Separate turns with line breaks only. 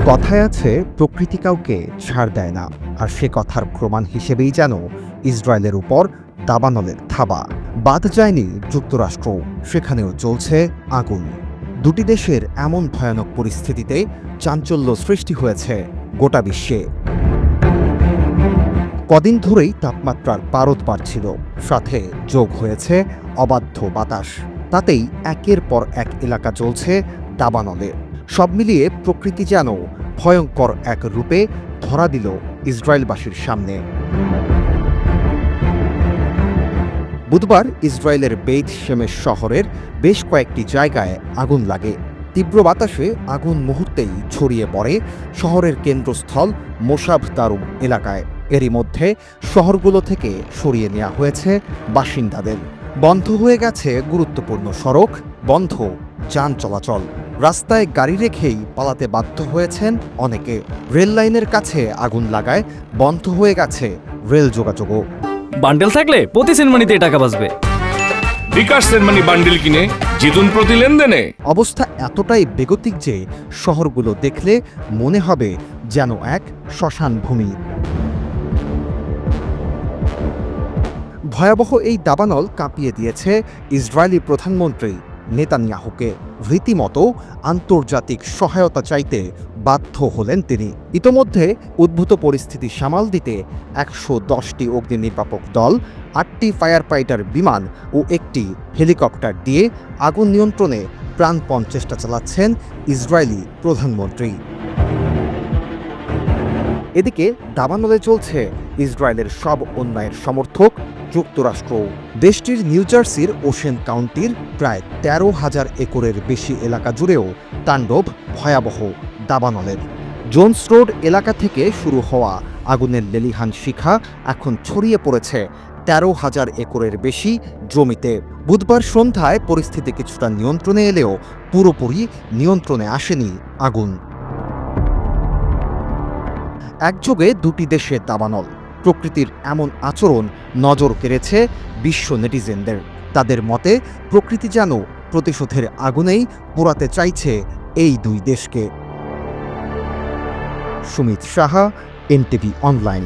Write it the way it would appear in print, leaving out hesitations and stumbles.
কথায় আছে প্রকৃতি কাউকে ছাড় দেয় না, আর সে কথার প্রমাণ হিসেবেই যেন ইসরায়েলের উপর দাবানলের থাবা। বাদ যায়নি যুক্তরাষ্ট্র, সেখানেও চলছে আগুন। দুটি দেশের এমন ভয়ানক পরিস্থিতিতে চাঞ্চল্য সৃষ্টি হয়েছে গোটা বিশ্বে। কদিন ধরেই তাপমাত্রার পারদ বাড়ছিল, সাথে যোগ হয়েছে অবাধ্য বাতাস। তাতেই একের পর এক এলাকা চলছে দাবানলে। সব মিলিয়ে প্রকৃতি যেন ভয়ঙ্কর এক রূপে ধরা দিল ইসরায়েলবাসীর সামনে। বুধবার ইসরায়েলের বেইত শেমেশ শহরের বেশ কয়েকটি জায়গায় আগুন লাগে। তীব্র বাতাসে আগুন মুহূর্তেই ছড়িয়ে পড়ে শহরের কেন্দ্রস্থল মোসাভ দারুম এলাকায়। এরই মধ্যে শহরগুলো থেকে সরিয়ে নেওয়া হয়েছে বাসিন্দাদের। বন্ধ হয়ে গেছে গুরুত্বপূর্ণ সড়ক, বন্ধ যান চলাচল। রাস্তায় গাড়ি রেখেই পালাতে বাধ্য হয়েছেন অনেকে। রেল লাইনের কাছে আগুন লাগায় বন্ধ হয়ে গেছে রেল যোগাযোগও।
বান্ডেল থাকলে প্রতি সেনমানিতে টাকা বাঁচবে।
বিকাশ সেনমানি বান্ডেল কিনে জিতুন প্রতি লেনদেনে।
অবস্থা এতটাই বেগতিক যে শহরগুলো দেখলে মনে হবে যেন এক শ্মশান ভূমি। ভয়াবহ এই দাবানল কাঁপিয়ে দিয়েছে ইসরায়েলি প্রধানমন্ত্রী নেতানিয়াহুকে। রীতিমতো আন্তর্জাতিক সহায়তা চাইতে বাধ্য হলেন তিনি। ইতোমধ্যে উদ্ভূত পরিস্থিতি সামাল দিতে ১১০টি অগ্নি নির্বাপক দল, ৮টি ফায়ার ফাইটার বিমান ও একটি হেলিকপ্টার দিয়ে আগুন নিয়ন্ত্রণে প্রাণপণ চেষ্টা চালাচ্ছেন ইসরায়েলি প্রধানমন্ত্রী। এদিকে দাবানলে চলছে ইসরায়েলের সব অন্যায়ের সমর্থক যুক্তরাষ্ট্র। দেশটির নিউ জার্সির ওশেন কাউন্টির প্রায় ১৩,০০০ একরের বেশি এলাকা জুড়েও তাণ্ডব ভয়াবহ দাবানলের। জোনস রোড এলাকা থেকে শুরু হওয়া আগুনের লেলিহান শিখা এখন ছড়িয়ে পড়েছে ১৩,০০০ একরের বেশি জমিতে। বুধবার সন্ধ্যায় পরিস্থিতি কিছুটা নিয়ন্ত্রণে এলেও পুরোপুরি নিয়ন্ত্রণে আসেনি আগুন। একযোগে দুটি দেশের দাবানল। প্রকৃতির এমন আচরণ নজর কেড়েছে বিশ্ব নেটিজেনদের। তাদের মতে প্রকৃতি যেন প্রতিশোধের আগুনেই পোড়াতে চাইছে এই দুই দেশকে। Sumit Saha, NTV online.